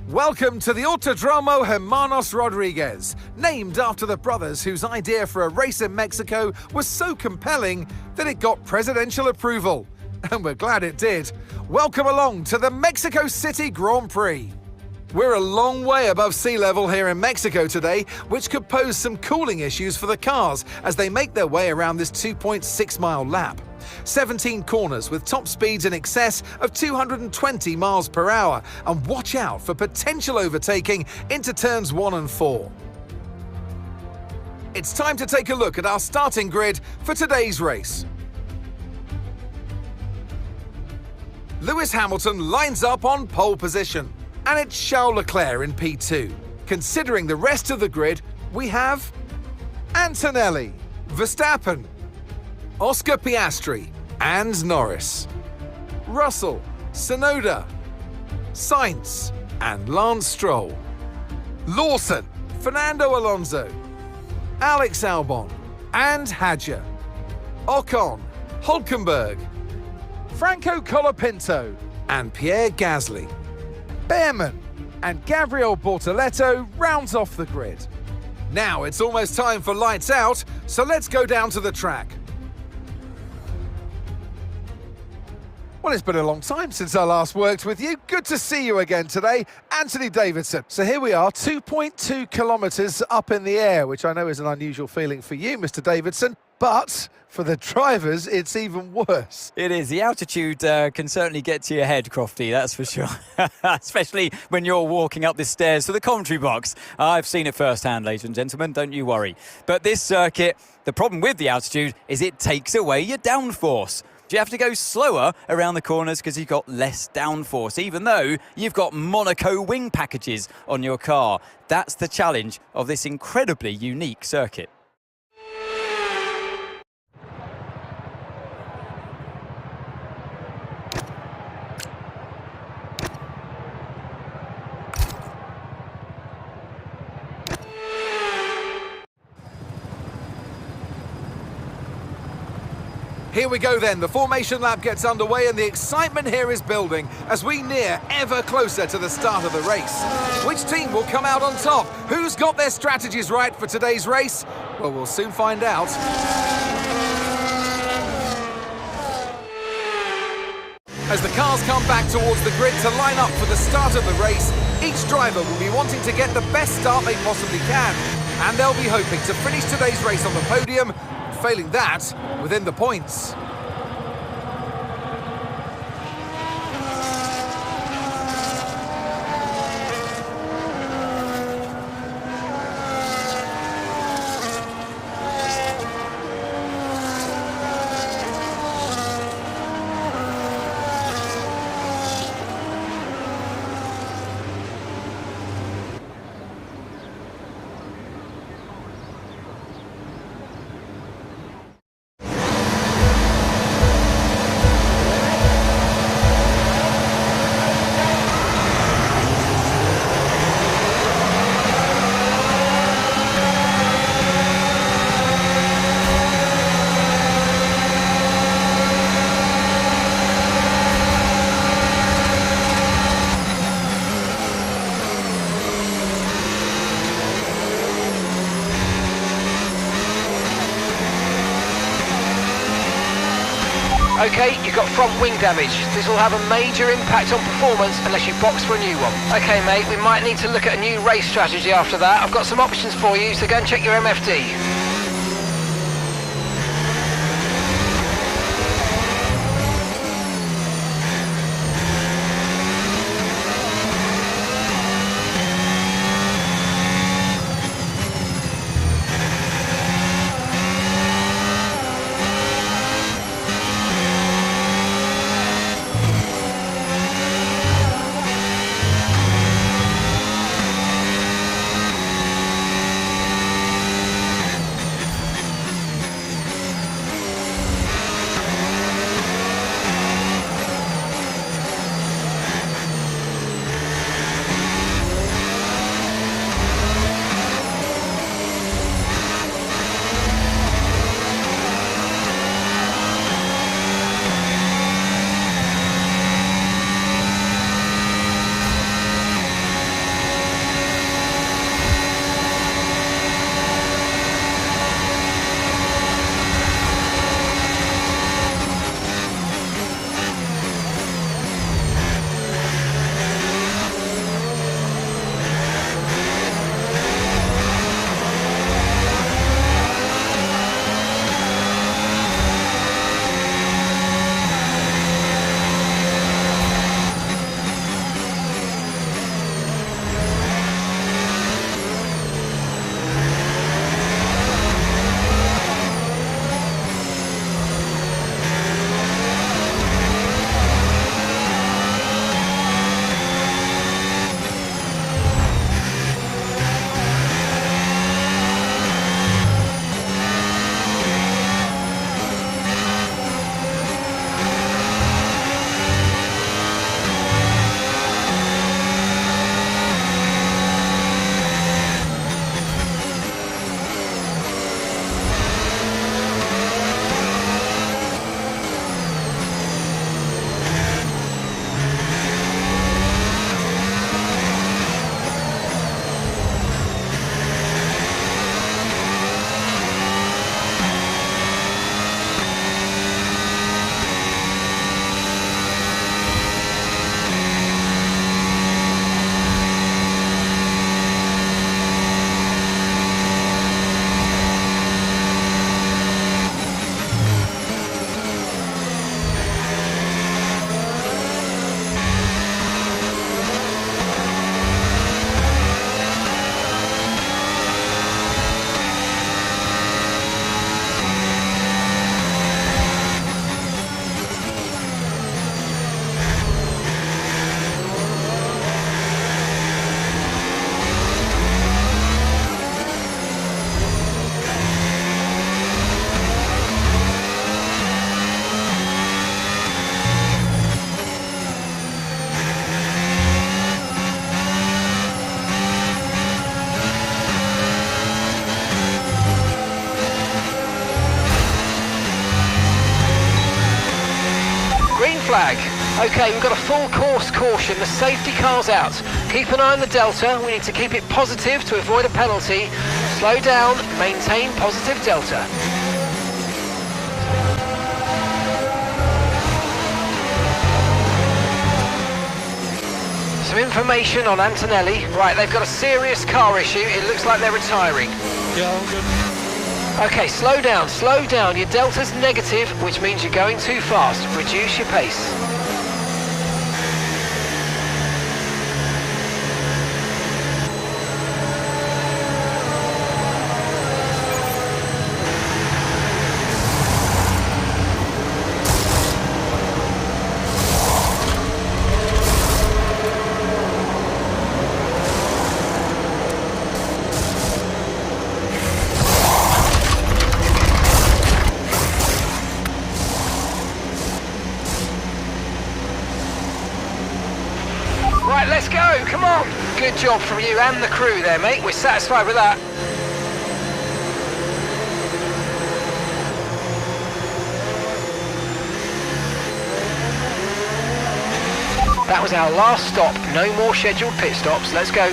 Welcome to the Autodromo Hermanos Rodriguez, named after the brothers whose idea for a race in Mexico was so compelling that it got presidential approval. And we're glad it did. Welcome along to the Mexico City Grand Prix. We're a long way above sea level here in Mexico today, which could pose some cooling issues for the cars as they make their way around this 2.6-mile lap. 17 corners with top speeds in excess of 220 miles per hour, and watch out for potential overtaking into turns 1 and 4. It's time to take a look at our starting grid for today's race. Lewis Hamilton lines up on pole position, and it's Charles Leclerc in P2. Considering the rest of the grid, we have Antonelli, Verstappen, Oscar Piastri and Norris, Russell, Tsunoda, Sainz and Lance Stroll, Lawson, Fernando Alonso, Alex Albon and Hadjar, Ocon, Hülkenberg, Franco Colapinto and Pierre Gasly. Behrman and Gabriel Bortoleto rounds off the grid. Now it's almost time for lights out, so let's go down to the track. Well, it's been a long time since I last worked with you. Good to see you again today, Anthony Davidson. So here we are, 2.2 kilometres up in the air, which I know is an unusual feeling for you, Mr. Davidson, but for the drivers, it's even worse. It is. The altitude can certainly get to your head, Crofty, that's for sure. Especially when you're walking up the stairs to the commentary box. I've seen it firsthand, ladies and gentlemen, don't you worry. But this circuit, the problem with the altitude is it takes away your downforce. You have to go slower around the corners because you've got less downforce, even though you've got Monaco wing packages on your car. That's the challenge of this incredibly unique circuit. Here we go then, the formation lap gets underway and the excitement here is building as we near ever closer to the start of the race. Which team will come out on top? Who's got their strategies right for today's race? Well, we'll soon find out. As the cars come back towards the grid to line up for the start of the race, each driver will be wanting to get the best start they possibly can. And they'll be hoping to finish today's race on the podium, failing that, within the points. Okay, you've got front wing damage. This will have a major impact on performance unless you box for a new one. Okay mate, we might need to look at a new race strategy after that. I've got some options for you, so go and check your MFD. flag. Okay, we've got a full course caution. The safety car's out. Keep an eye on the delta. We need to keep it positive to avoid a penalty. Slow down, maintain positive delta. Some information on Antonelli. Right, they've got a serious car issue. It looks like they're retiring. Yeah, all good. Okay, slow down, slow down. Your delta's negative, which means you're going too fast. Reduce your pace. Right, let's go, come on. Good job from you and the crew there, mate. We're satisfied with that. That was our last stop. No more scheduled pit stops. Let's go.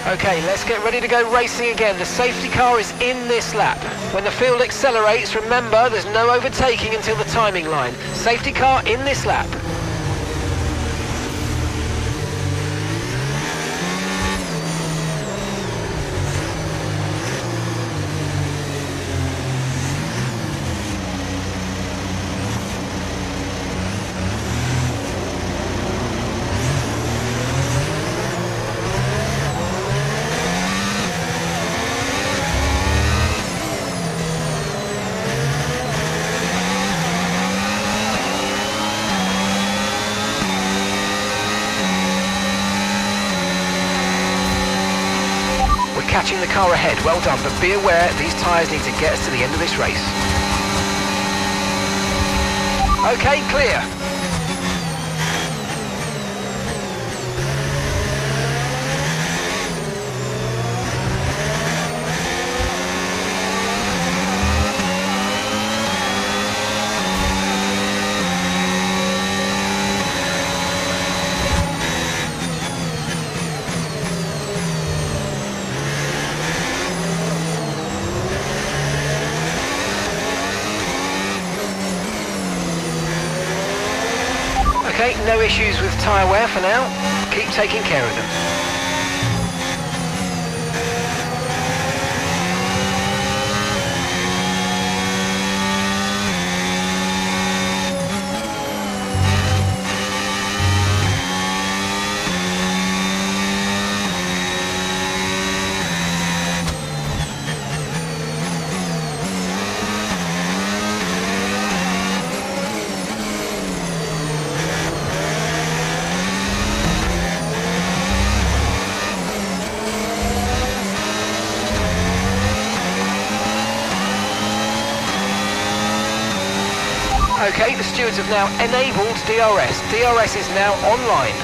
Okay, let's get ready to go racing again. The safety car is in this lap. When the field accelerates, remember there's no overtaking until the timing line. Safety car in this lap. Catching the car ahead, well done, but be aware these tyres need to get us to the end of this race. Okay, clear. Okay, no issues with tyre wear for now. Keep taking care of them. Okay, the stewards have now enabled DRS. DRS is now online.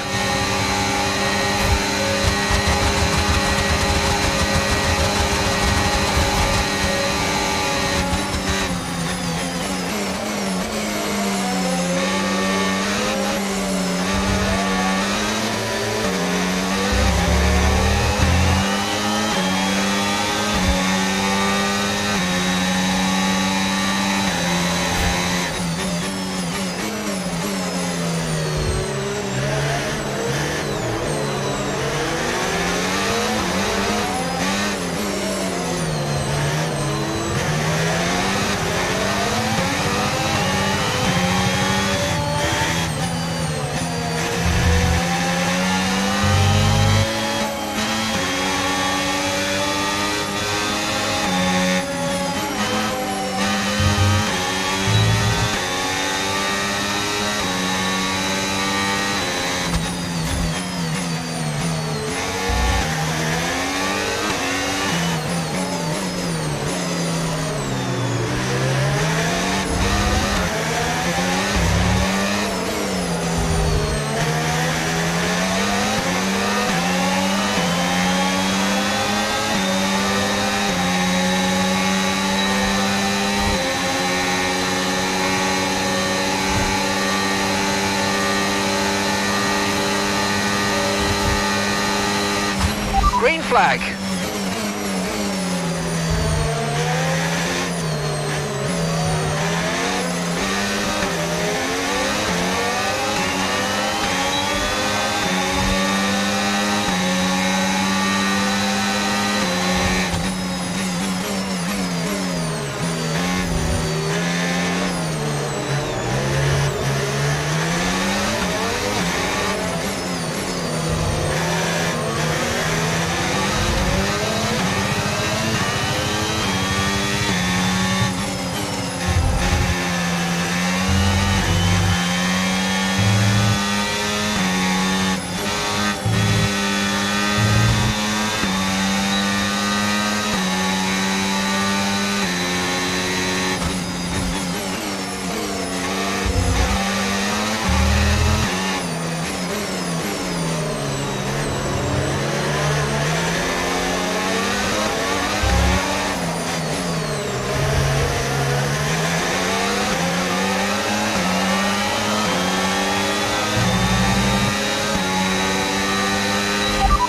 Green flag.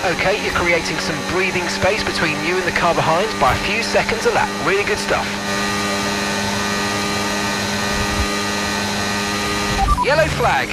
Okay, you're creating some breathing space between you and the car behind by a few seconds a lap. Really good stuff. Yellow flag.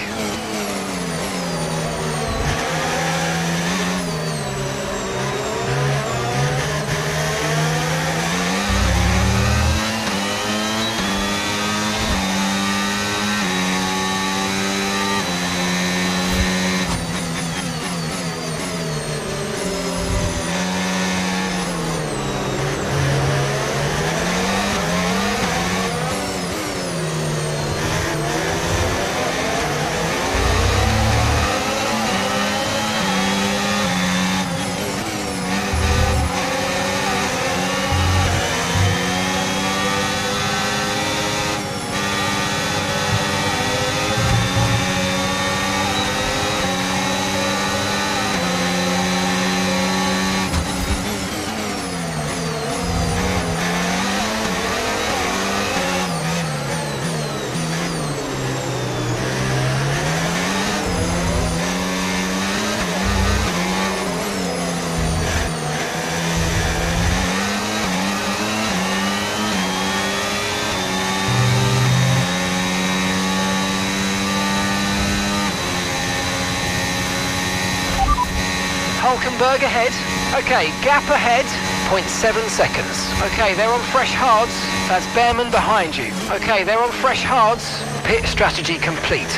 Hulkenberg ahead. Okay, gap ahead, 0.7 seconds. Okay, they're on fresh hards. That's Behrman behind you. Okay, they're on fresh hards. Pit strategy complete.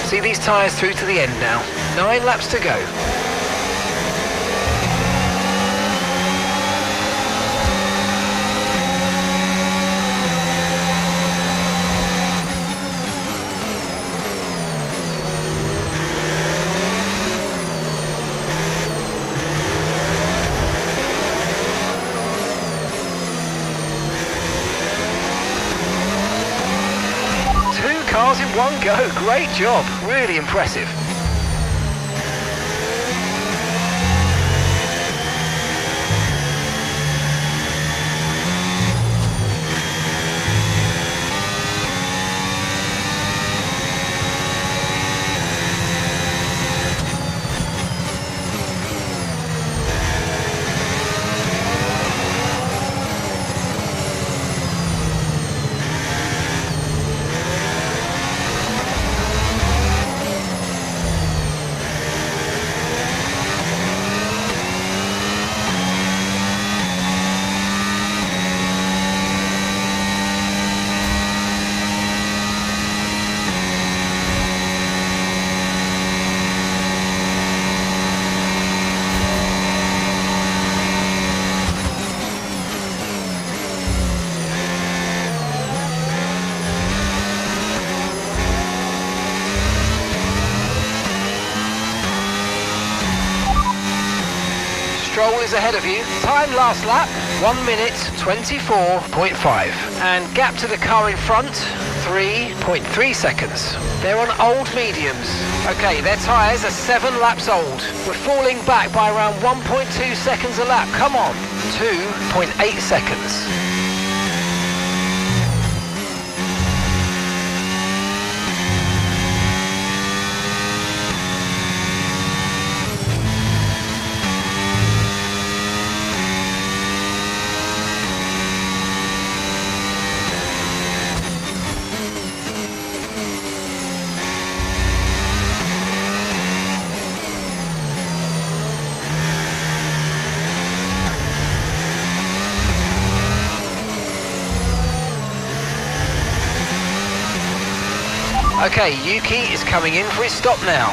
See these tyres through to the end now. 9 laps to go. Cars in one go. Great job. Really impressive. Stroll is ahead of you. Time last lap, 1 minute 24.5. And gap to the car in front, 3.3 seconds. They're on old mediums. Okay, their tyres are 7 laps old. We're falling back by around 1.2 seconds a lap. Come on, 2.8 seconds. Okay, Yuki is coming in for his stop now.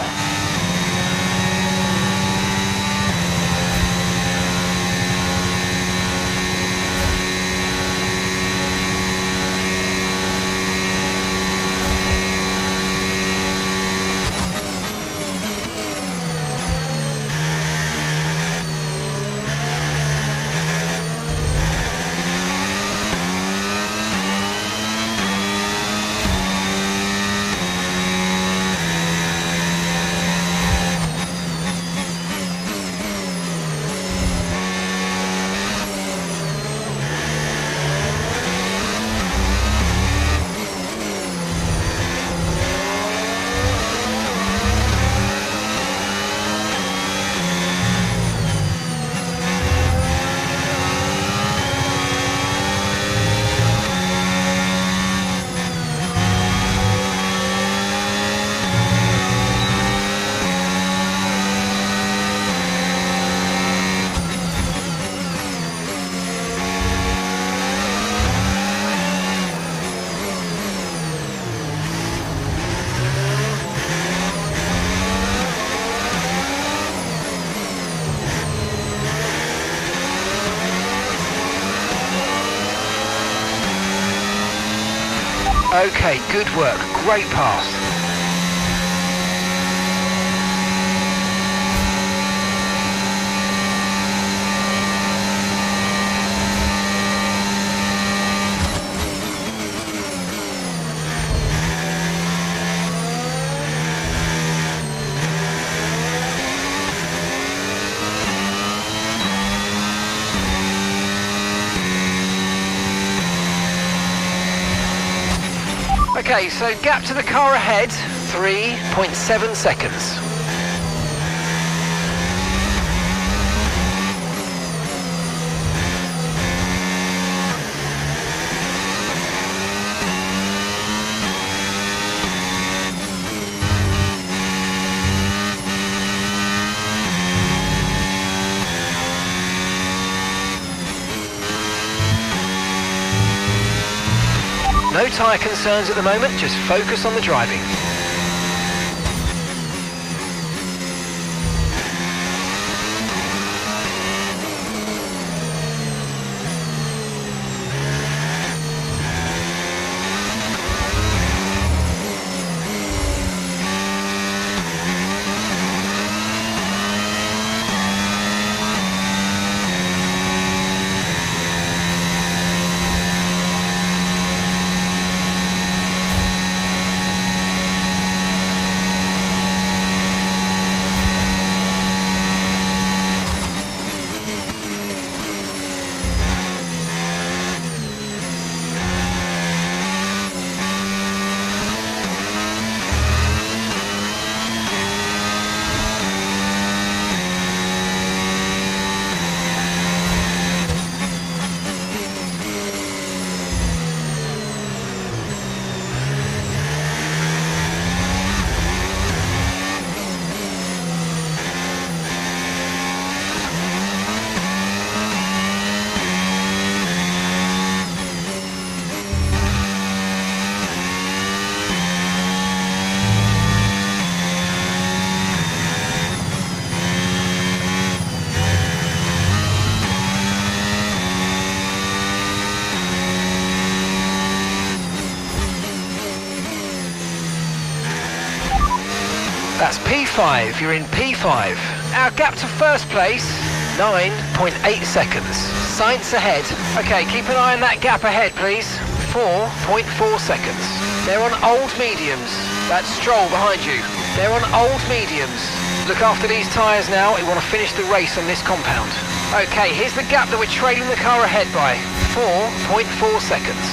Okay, good work. Great pass. Okay, so gap to the car ahead, 3.7 seconds. No tyre concerns at the moment, just focus on the driving. That's P5, you're in P5. Our gap to first place, 9.8 seconds. Sainz ahead. Okay, keep an eye on that gap ahead, please. 4.4 seconds. They're on old mediums. That's Stroll behind you. They're on old mediums. Look after these tyres now. We want to finish the race on this compound. Okay, here's the gap that we're trailing the car ahead by. 4.4 seconds.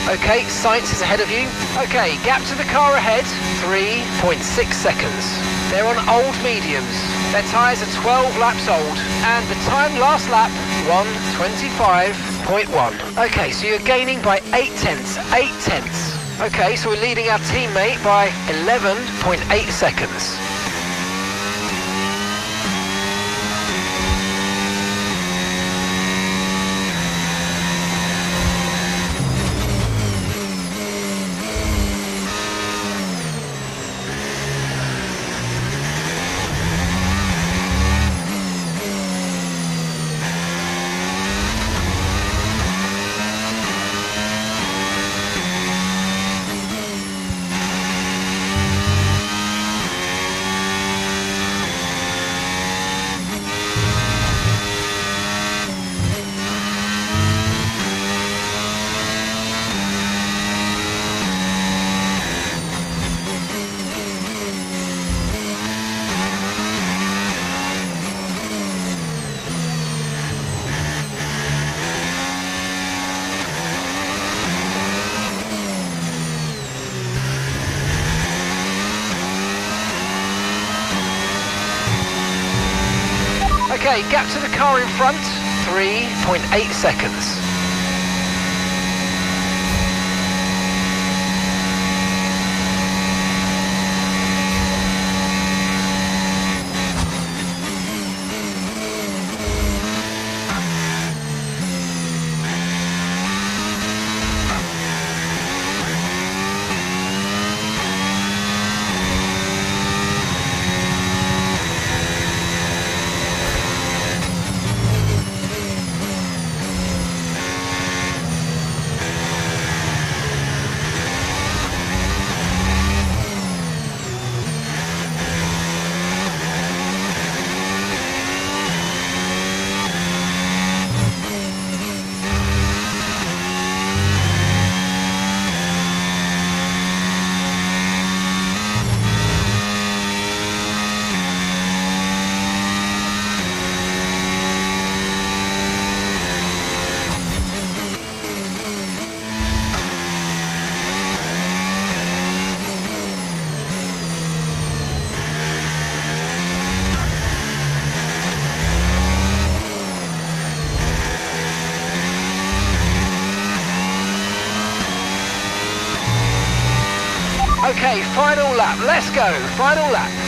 Okay, Sainz is ahead of you. Okay, gap to the car ahead, 3.6 seconds. They're on old mediums. Their tyres are 12 laps old, and the time last lap, 1:25.1. Okay, so you're gaining by 8 tenths. Okay, so we're leading our teammate by 11.8 seconds. Okay, gap to the car in front, 3.8 seconds. Okay, final lap. Let's go. Final lap.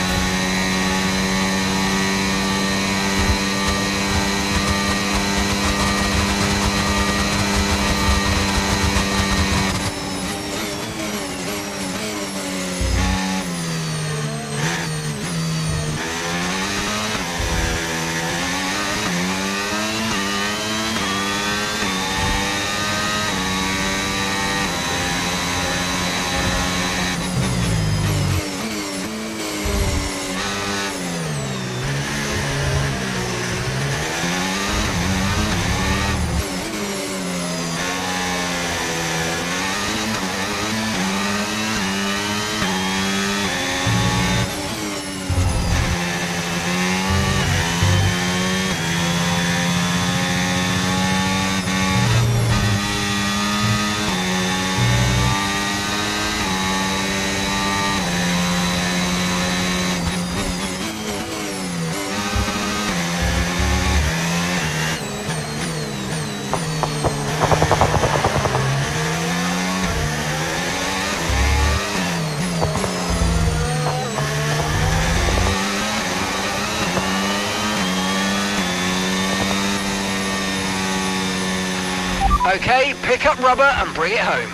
Okay, pick up rubber and bring it home.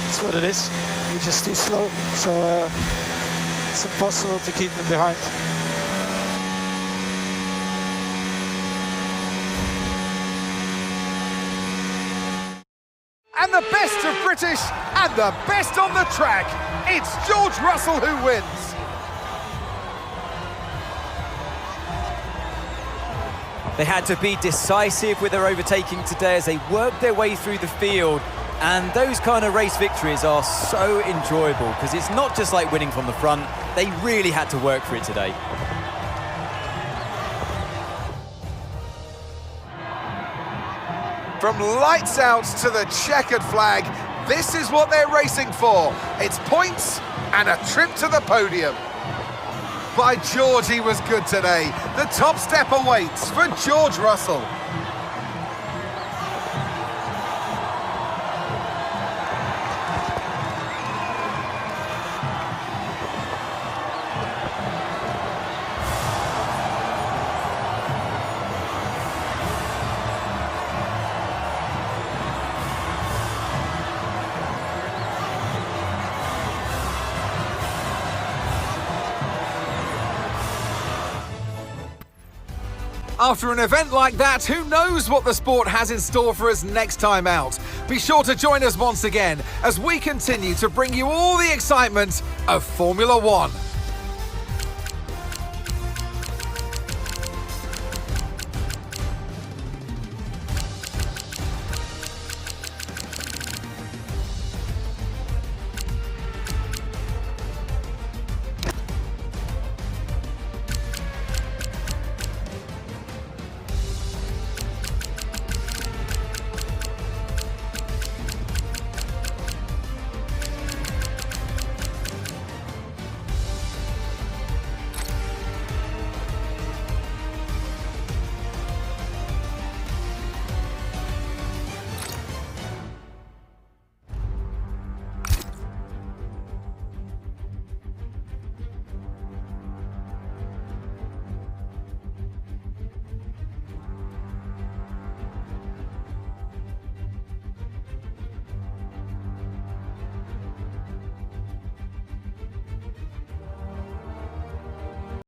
That's what it is. We're just too slow, so it's impossible to keep them behind. And the best of British and the best on the track. It's George Russell who wins. They had to be decisive with their overtaking today as they worked their way through the field. And those kind of race victories are so enjoyable because it's not just like winning from the front. They really had to work for it today. From lights out to the checkered flag, this is what they're racing for. It's points and a trip to the podium. By George, he was good today. The top step awaits for George Russell. After an event like that, who knows what the sport has in store for us next time out? Be sure to join us once again as we continue to bring you all the excitement of Formula One.